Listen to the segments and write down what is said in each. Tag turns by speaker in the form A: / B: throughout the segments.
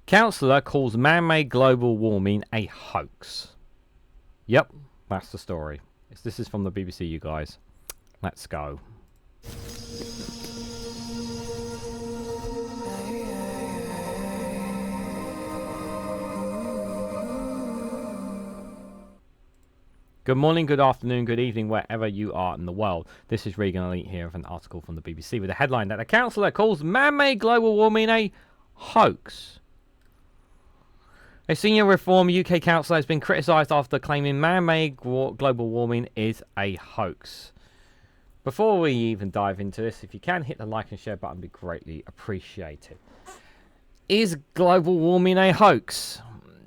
A: Councillor calls man-made global warming a hoax. Yep, that's the story. This is from the BBC, you guys. Let's go. Good morning, good afternoon, good evening, wherever you are in the world. This is Reganelite here with an article from the BBC with a headline that a councillor calls man-made global warming a hoax. A senior Reform UK councillor has been criticised after claiming man-made global warming is a hoax. Before we even dive into this, if you can hit the like and share button, be greatly appreciated. Is global warming a hoax?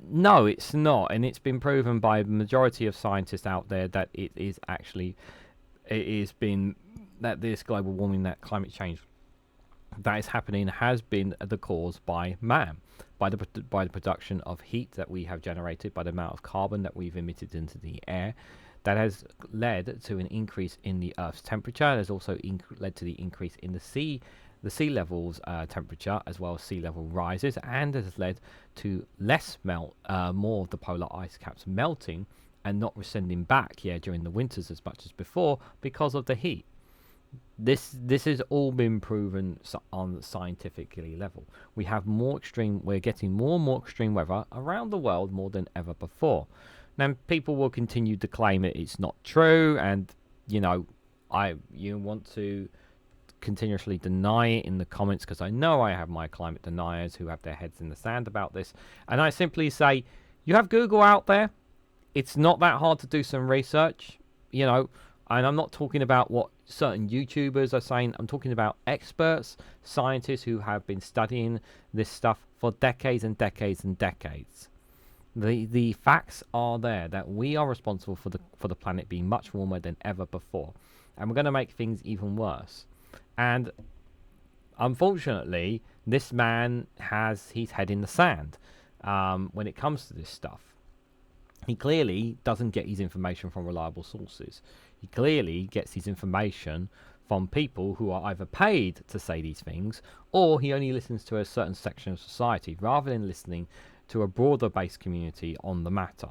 A: No, it's not, and it's been proven by the majority of scientists out there that it is actually, that this global warming, that climate change that is happening has been the cause by man, by the production of heat that we have generated, by the amount of carbon that we've emitted into the air. That has led to an increase in the Earth's temperature. It has also led to the increase in the sea levels temperature, as well as sea level rises, and it has led to more of the polar ice caps melting and not rescinding back during the winters as much as before because of the heat. This has all been proven on scientifically level. We're getting more and more extreme weather around the world more than ever before. Now people will continue to claim it's not true, and you want to continuously deny it in the comments, because I know I have my climate deniers who have their heads in the sand about this, and I simply say, you have Google out there. It's not that hard to do some research, and I'm not talking about what certain YouTubers are saying. I'm talking about experts, scientists who have been studying this stuff for decades and decades and decades. The facts are there that we are responsible for the planet being much warmer than ever before, and we're going to make things even worse. And unfortunately, this man has his head in the sand when it comes to this stuff. He clearly doesn't get his information from reliable sources. He clearly gets his information from people who are either paid to say these things, or he only listens to a certain section of society rather than listening to a broader based community on the matter.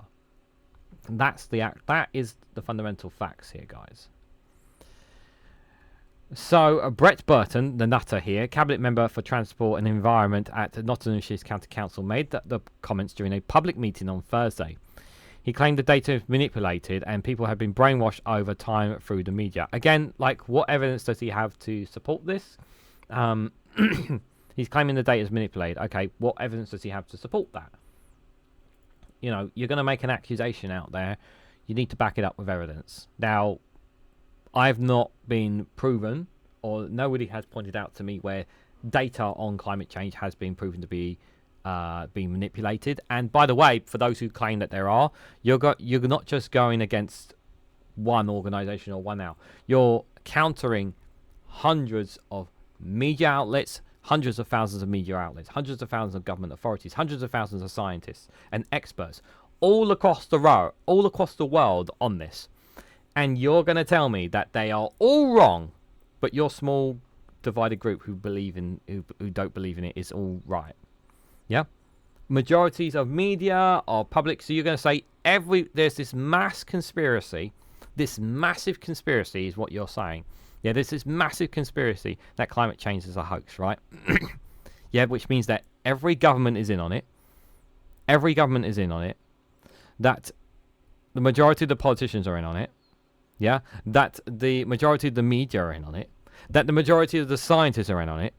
A: That is the fundamental facts here, guys. So Bert Bingham, the nutter here, cabinet member for transport and environment at Nottinghamshire County Council, made the comments during a public meeting on Thursday. He claimed the data is manipulated and people have been brainwashed over time through the media. Again, what evidence does he have to support this? He's claiming the data is manipulated. Okay, what evidence does he have to support that? You're going to make an accusation out there. You need to back it up with evidence. Now, I've not been proven, or nobody has pointed out to me where data on climate change has been proven to be being manipulated. And by the way, for those who claim that there are, you're not just going against one organisation or one out. You're countering hundreds of media outlets, hundreds of thousands of media outlets, hundreds of thousands of government authorities, hundreds of thousands of scientists and experts all across the world on this. And you're going to tell me that they are all wrong, but your small divided group who don't believe in it is all right. Yeah? Majorities of media are public, so you're going to say there's this mass conspiracy. This massive conspiracy is what you're saying. Yeah, there's this massive conspiracy that climate change is a hoax, right? Yeah, which means that every government is in on it. Every government is in on it. That the majority of the politicians are in on it. Yeah, that the majority of the media are in on it. That the majority of the scientists are in on it.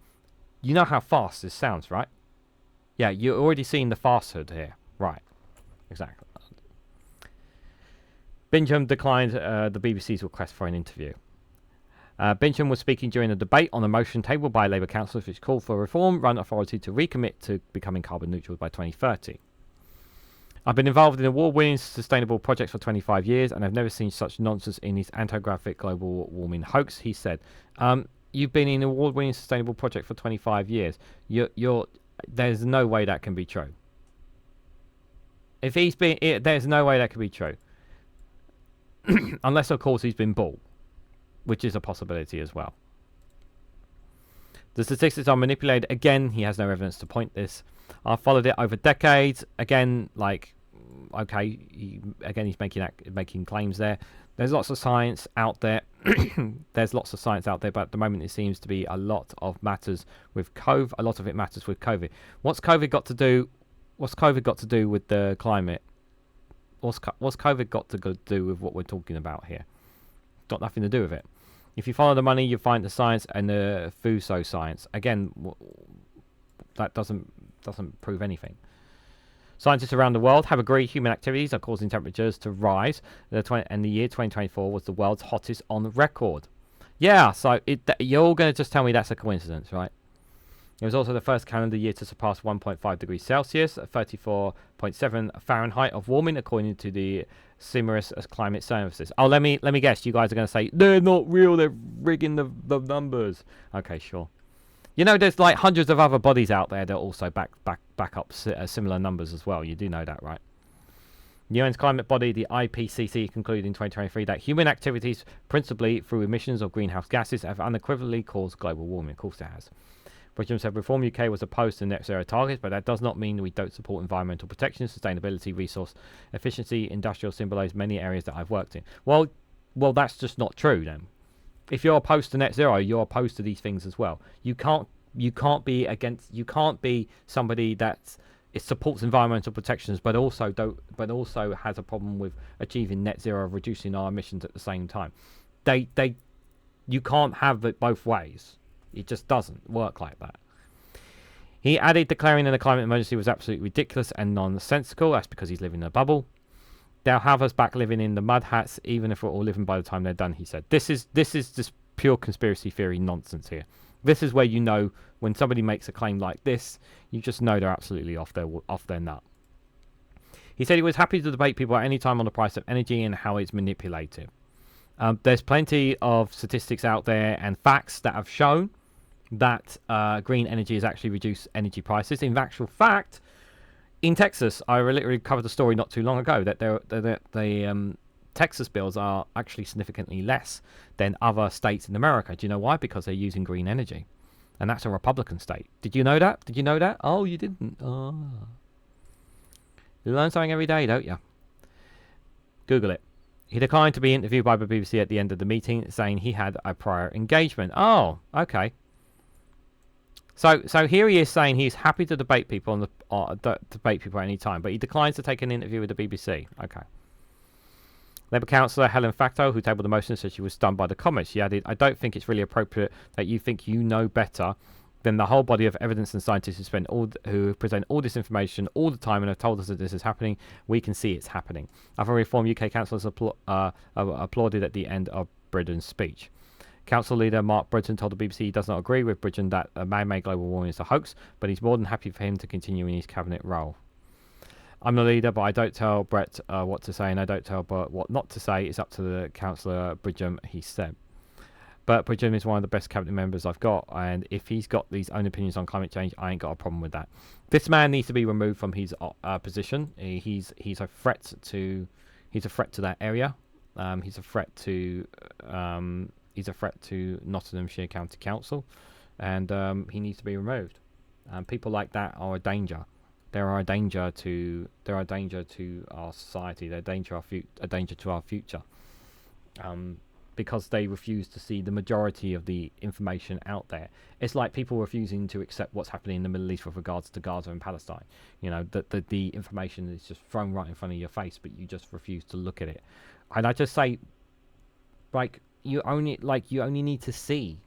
A: You know how fast this sounds, right? Yeah, you're already seeing the falsehood here. Right, exactly. Bingham declined the BBC's request for an interview. Bingham was speaking during a debate on a motion tabled by Labour councillors which called for a reform-run authority to recommit to becoming carbon neutral by 2030. I've been involved in award-winning sustainable projects for 25 years and I've never seen such nonsense in this anthropogenic global warming hoax, he said. You've been in an award-winning sustainable project for 25 years. There's no way that can be true. There's no way that can be true. Unless, of course, he's been bought, which is a possibility as well. The statistics are manipulated. Again, he has no evidence to point this. I've followed it over decades. Again, like, okay, he's making claims there. There's lots of science out there. There's lots of science out there, but at the moment it seems to be a lot of matters with COVID. A lot of it matters with COVID. What's COVID got to do? What's COVID got to do with the climate? What's COVID got to do with what we're talking about here? Got nothing to do with it. If you follow the money, you find the science and the pseudoscience. Again, that doesn't prove anything. Scientists around the world have agreed human activities are causing temperatures to rise, and the year 2024 was the world's hottest on record. Yeah, so you're all going to just tell me that's a coincidence, right? It was also the first calendar year to surpass 1.5 degrees Celsius, 34.7 Fahrenheit of warming, according to the Simmerus Climate Services. Oh, let me guess. You guys are going to say they're not real. They're rigging the numbers. Okay, sure. You know, there's like hundreds of other bodies out there that also back up similar numbers as well. You do know that, right? The UN's climate body, the IPCC, concluded in 2023 that human activities, principally through emissions of greenhouse gases, have unequivocally caused global warming. Of course it has. Britain said Reform UK was opposed to net zero targets, but that does not mean we don't support environmental protection, sustainability, resource efficiency, industrial symbolize many areas that I've worked in. Well, that's just not true then. If you're opposed to net zero, you're opposed to these things as well. You can't be somebody that supports environmental protections but also has a problem with achieving net zero, reducing our emissions at the same time. You can't have it both ways. It just doesn't work like that. He added declaring a climate emergency was absolutely ridiculous and nonsensical. That's because he's living in a bubble. They'll have us back living in the mud hats, even if we're all living by the time they're done, he said. This is just pure conspiracy theory nonsense here. This is where you know when somebody makes a claim like this, you just know they're absolutely off their nut. He said he was happy to debate people at any time on the price of energy and how it's manipulated. There's plenty of statistics out there and facts that have shown that green energy has actually reduced energy prices. In actual fact, in Texas, I literally covered a story not too long ago that the Texas bills are actually significantly less than other states in America. Do you know why? Because they're using green energy. And that's a Republican state. Did you know that? Oh, you didn't. Oh. You learn something every day, don't you? Google it. He declined to be interviewed by the BBC at the end of the meeting, saying he had a prior engagement. Oh, okay. So here he is saying he's happy to debate people debate people at any time, but he declines to take an interview with the BBC. Okay. Labour councillor Helen Facto, who tabled the motion, said she was stunned by the comments. She added, "I don't think it's really appropriate that you think you know better than the whole body of evidence and scientists who present all this information all the time and have told us that this is happening. We can see it's happening." Other Reform UK councillors applauded at the end of Britain's speech. Council leader Mark Britton told the BBC he does not agree with Britain that man-made global warming is a hoax, but he's more than happy for him to continue in his cabinet role. "I'm the leader, but I don't tell Brett what to say, and I don't tell Bert what not to say. It's up to the Councillor Bingham," he said. Bert Bingham is one of the best cabinet members I've got, and if he's got these own opinions on climate change, I ain't got a problem with that. This man needs to be removed from his position. He's a threat to that area. He's a threat to Nottinghamshire County Council, and he needs to be removed. People like that are a danger. They are a danger to our society. They're a danger to our future, because they refuse to see the majority of the information out there. It's like people refusing to accept what's happening in the Middle East with regards to Gaza and Palestine. You know, the information is just thrown right in front of your face, but you just refuse to look at it. And I just say, you only need to see.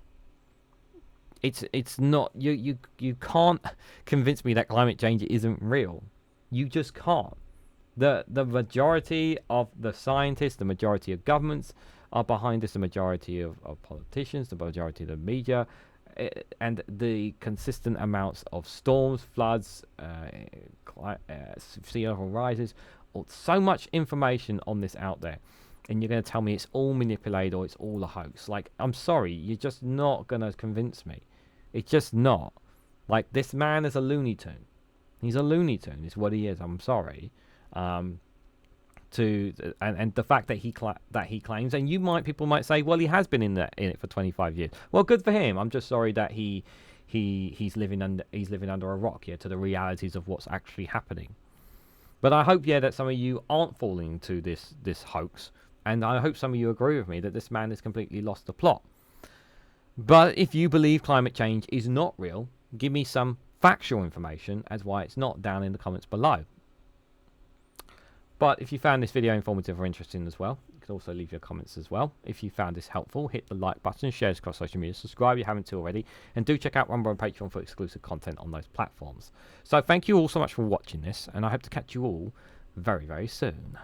A: It's not you can't convince me that climate change isn't real. You just can't. The majority of the scientists, the majority of governments are behind this, the majority of politicians, the majority of the media, and the consistent amounts of storms, floods, sea level rises, so much information on this out there. And you're going to tell me it's all manipulated or it's all a hoax. Like, I'm sorry, you're just not going to convince me. It's just not. Like, this man is a Looney Tune. He's a Looney Tune is what he is. I'm sorry. And the fact that he claims, and people might say, well, he has been in it for 25 years. Well, good for him. I'm just sorry that he he's living under a rock, yeah, to the realities of what's actually happening. But I hope, yeah, that some of you aren't falling into this hoax, and I hope some of you agree with me that this man has completely lost the plot. But if you believe climate change is not real, give me some factual information as why it's not down in the comments below. But if you found this video informative or interesting as well, you can also leave your comments as well. If you found this helpful, hit the like button, share this across social media, subscribe if you haven't already, and do check out Rumble and Patreon for exclusive content on those platforms. So thank you all so much for watching this, and I hope to catch you all very, very soon.